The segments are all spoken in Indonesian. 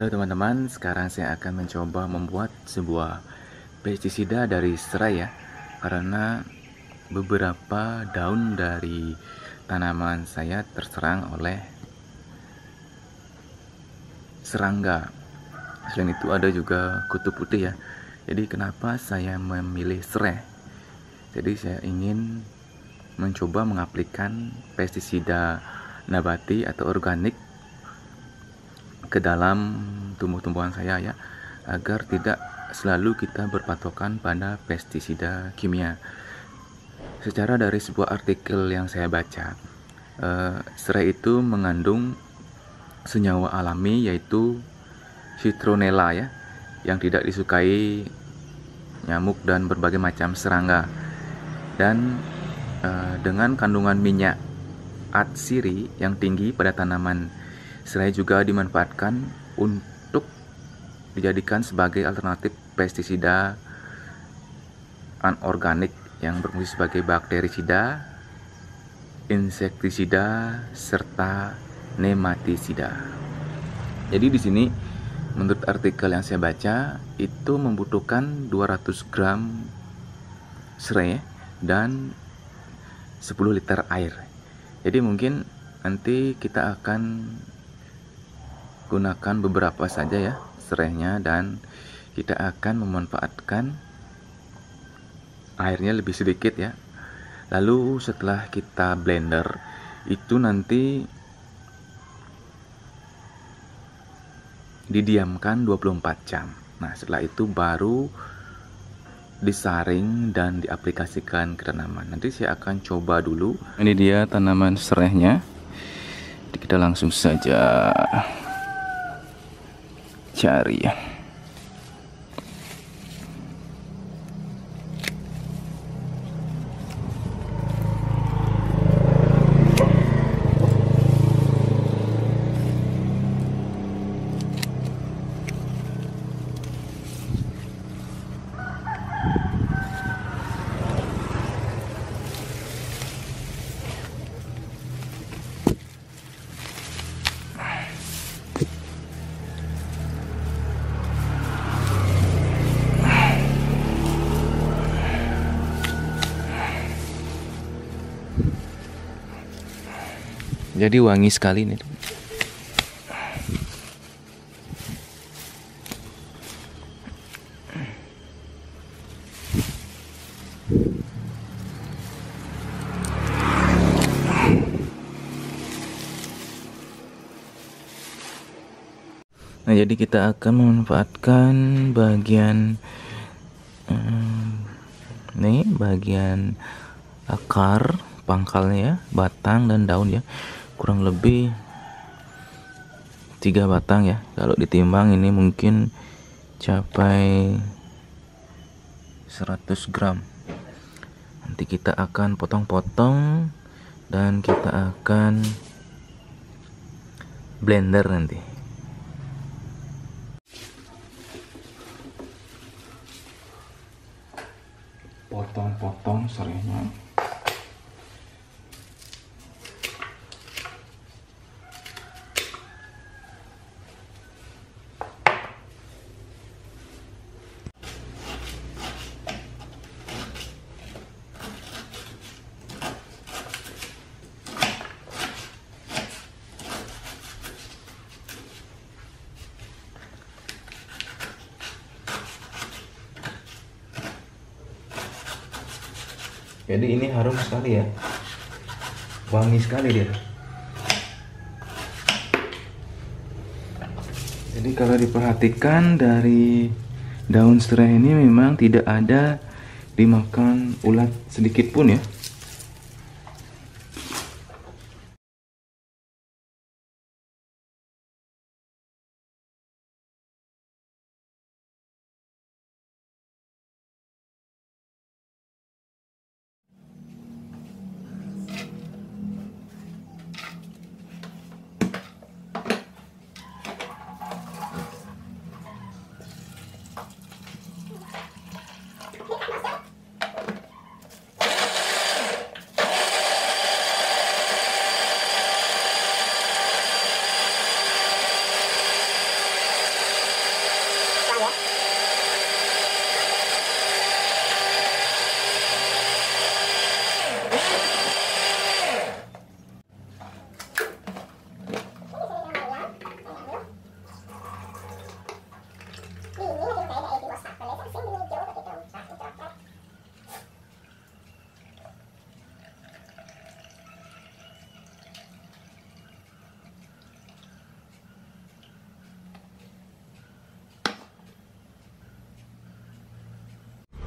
Halo teman-teman, sekarang saya akan mencoba membuat sebuah pestisida dari serai ya. Karena beberapa daun dari tanaman saya terserang oleh serangga. Selain itu ada juga kutu putih ya. Jadi kenapa saya memilih serai? Jadi saya ingin mencoba mengaplikan pestisida nabati atau organik ke dalam tumbuh-tumbuhan saya ya, agar tidak selalu kita berpatokan pada pestisida kimia. Secara dari sebuah artikel yang saya baca, serai itu mengandung senyawa alami yaitu citronella ya, yang tidak disukai nyamuk dan berbagai macam serangga. Dan dengan kandungan minyak atsiri yang tinggi pada tanaman, serai juga dimanfaatkan untuk dijadikan sebagai alternatif pestisida anorganik yang berfungsi sebagai bakterisida, insektisida, serta nematisida. Jadi di sini menurut artikel yang saya baca itu membutuhkan 200 gram serai dan 10 liter air. Jadi mungkin nanti kita akan gunakan beberapa saja ya serainya, dan kita akan memanfaatkan airnya lebih sedikit ya. Lalu setelah kita blender itu nanti didiamkan 24 jam. Nah setelah itu baru disaring dan diaplikasikan ke tanaman. Nanti saya akan coba dulu. Ini dia tanaman serainya. Kita langsung saja cari ya. Jadi wangi sekali nih. Nah, jadi kita akan memanfaatkan bagian nih, bagian akar, pangkalnya ya, batang dan daun ya. Kurang lebih 3 batang ya. Kalau ditimbang ini mungkin capai 100 gram. Nanti kita akan potong-potong dan kita akan blender nanti. Potong-potong serainya. Jadi ini harum sekali ya, wangi sekali dia. Jadi kalau diperhatikan dari daun serai ini memang tidak ada dimakan ulat sedikit pun ya.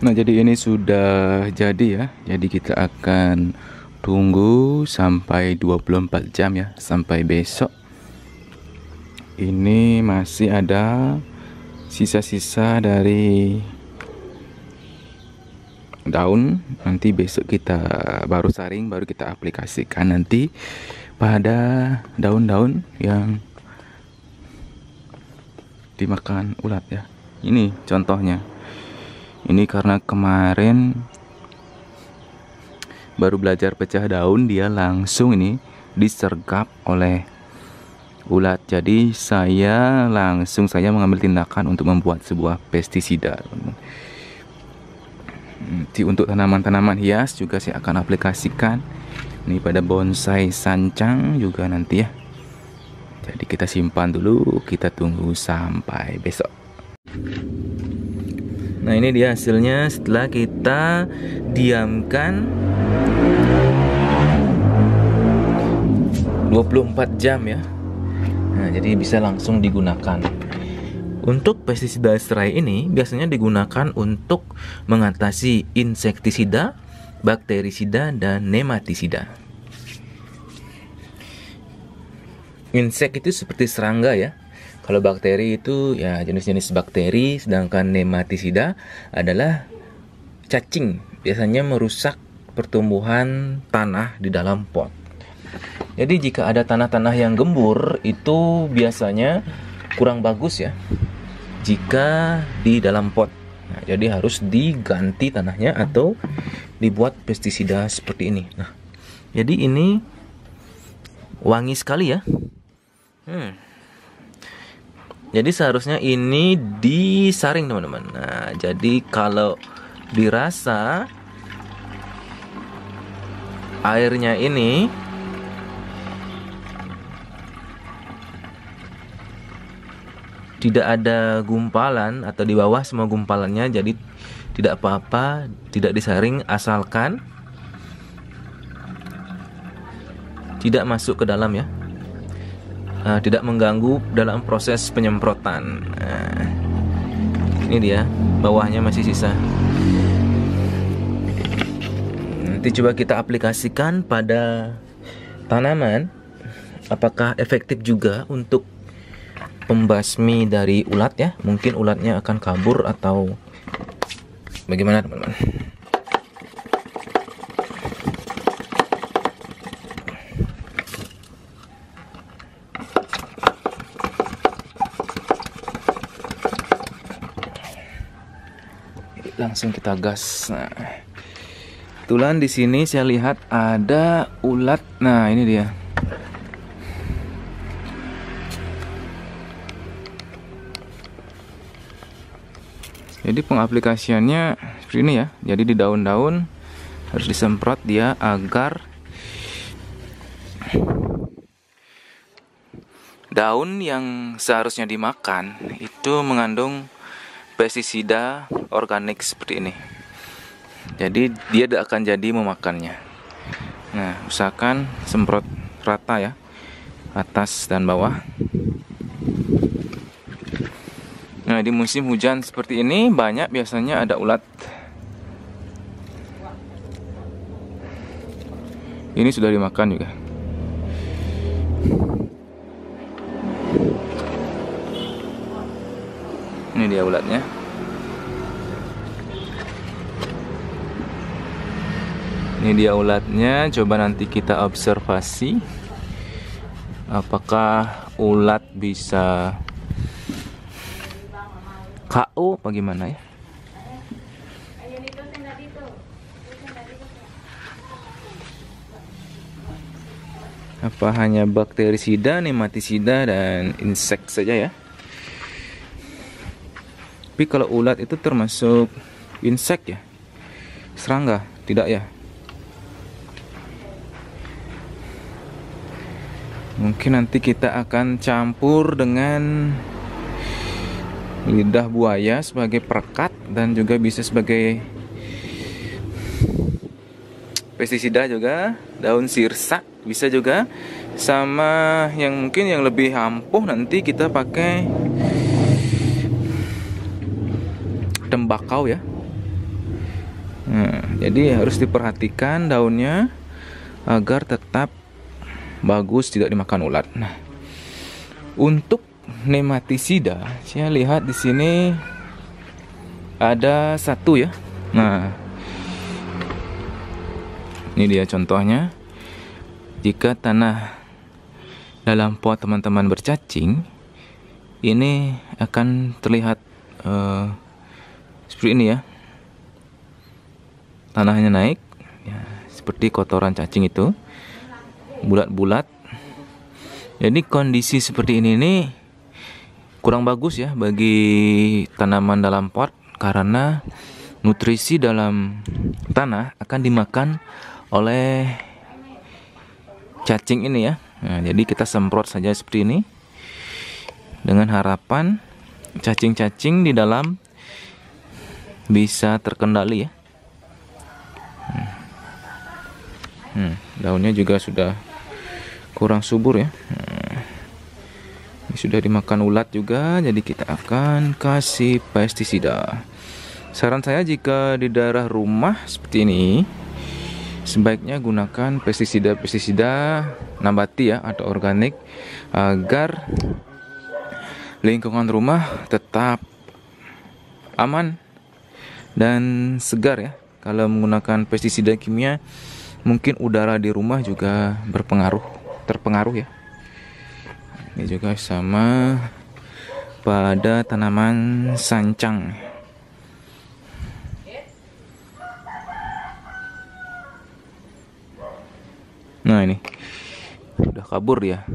Nah, jadi ini sudah jadi ya. Jadi kita akan tunggu sampai 24 jam ya, sampai besok. Ini masih ada sisa-sisa dari daun. Nanti besok kita baru saring, baru kita aplikasikan nanti pada daun-daun yang dimakan ulat ya. Ini contohnya. Ini karena kemarin baru belajar pecah daun, dia langsung ini disergap oleh ulat. Jadi saya mengambil tindakan untuk membuat sebuah pestisida. Nanti untuk tanaman-tanaman hias juga saya akan aplikasikan. Ini pada bonsai sancang juga nanti ya. Jadi kita simpan dulu, kita tunggu sampai besok. Nah, ini dia hasilnya setelah kita diamkan 24 jam ya. Nah, jadi bisa langsung digunakan. Untuk pestisida serai ini biasanya digunakan untuk mengatasi insektisida, bakterisida, dan nematisida. Insek itu seperti serangga ya. Kalau bakteri itu ya jenis-jenis bakteri, sedangkan nematisida adalah cacing. Biasanya merusak pertumbuhan tanah di dalam pot. Jadi jika ada tanah-tanah yang gembur itu biasanya kurang bagus ya jika di dalam pot. Nah, jadi harus diganti tanahnya atau dibuat pestisida seperti ini. Nah, jadi ini wangi sekali ya. Jadi seharusnya ini disaring teman-teman. Nah, jadi kalau dirasa airnya ini tidak ada gumpalan atau di bawah semua gumpalannya, jadi tidak apa-apa, tidak disaring asalkan tidak masuk ke dalam ya. Tidak mengganggu dalam proses penyemprotan. Nah, ini dia, bawahnya masih sisa. Nanti coba kita aplikasikan pada tanaman, apakah efektif juga untuk pembasmi dari ulat ya. Mungkin ulatnya akan kabur atau bagaimana teman-teman. Langsung kita gas. Nah, kebetulan di sini saya lihat ada ulat. Nah, ini dia. Jadi pengaplikasiannya seperti ini ya. Jadi di daun-daun harus disemprot dia agar daun yang seharusnya dimakan itu mengandung pestisida organik seperti ini. Jadi dia tidak akan jadi memakannya. Nah, usahakan semprot rata ya, atas dan bawah. Nah, di musim hujan seperti ini banyak biasanya ada ulat. Ini sudah dimakan juga. Ini dia ulatnya. Ini dia ulatnya. Coba nanti kita observasi apakah ulat bisa KO apa gimana ya. Apa hanya bakterisida, nematisida, dan insek saja ya. Tapi kalau ulat itu termasuk insek ya, serangga tidak ya. Mungkin nanti kita akan campur dengan lidah buaya sebagai perekat dan juga bisa sebagai pestisida juga, daun sirsak bisa juga, sama yang mungkin yang lebih ampuh nanti kita pakai tembakau ya. Nah, jadi harus diperhatikan daunnya agar tetap bagus, tidak dimakan ulat. Nah, untuk nematisida, saya lihat di sini ada satu ya. Nah, ini dia contohnya. Jika tanah dalam pot teman-teman bercacing, ini akan terlihat seperti ini ya. Tanahnya naik ya, seperti kotoran cacing itu, bulat-bulat. Jadi kondisi seperti ini kurang bagus ya bagi tanaman dalam pot, karena nutrisi dalam tanah akan dimakan oleh cacing ini ya. Nah, jadi kita semprot saja seperti ini dengan harapan cacing-cacing di dalam bisa terkendali ya. Daunnya juga sudah kurang subur ya. Ini sudah dimakan ulat juga, jadi kita akan kasih pestisida. Saran saya jika di daerah rumah seperti ini, sebaiknya gunakan pestisida nabati ya atau organik, agar lingkungan rumah tetap aman dan segar ya. Kalau menggunakan pestisida kimia, mungkin udara di rumah juga terpengaruh ya. Ini juga sama pada tanaman sancang. Nah, ini udah kabur dia.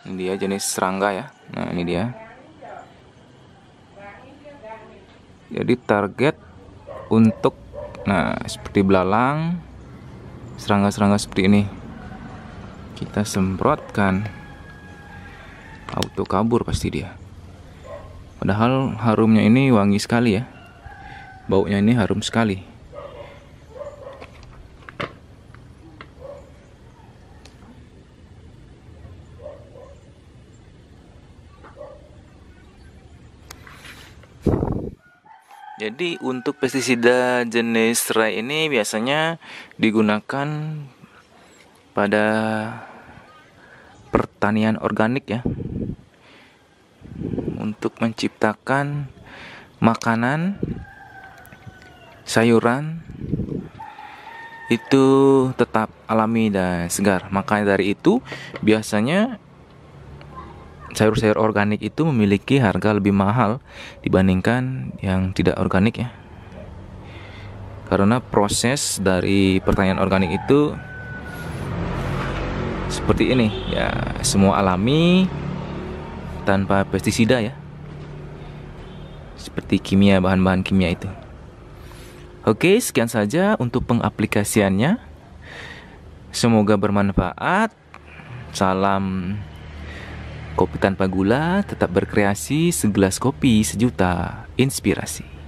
Ini dia jenis serangga ya. Nah, ini dia. Jadi target untuk seperti belalang, serangga-serangga seperti ini kita semprotkan, auto kabur pasti dia. Padahal harumnya ini wangi sekali ya, baunya ini harum sekali. Jadi untuk pestisida jenis serai ini biasanya digunakan pada pertanian organik ya, untuk menciptakan makanan sayuran itu tetap alami dan segar. Makanya dari itu biasanya sayur-sayur organik itu memiliki harga lebih mahal dibandingkan yang tidak organik ya. Karena proses dari pertanian organik itu seperti ini ya, semua alami tanpa pestisida ya, seperti kimia, bahan-bahan kimia itu. Oke, sekian saja untuk pengaplikasiannya. Semoga bermanfaat. Salam kopi tanpa gula, tetap berkreasi, segelas kopi sejuta inspirasi.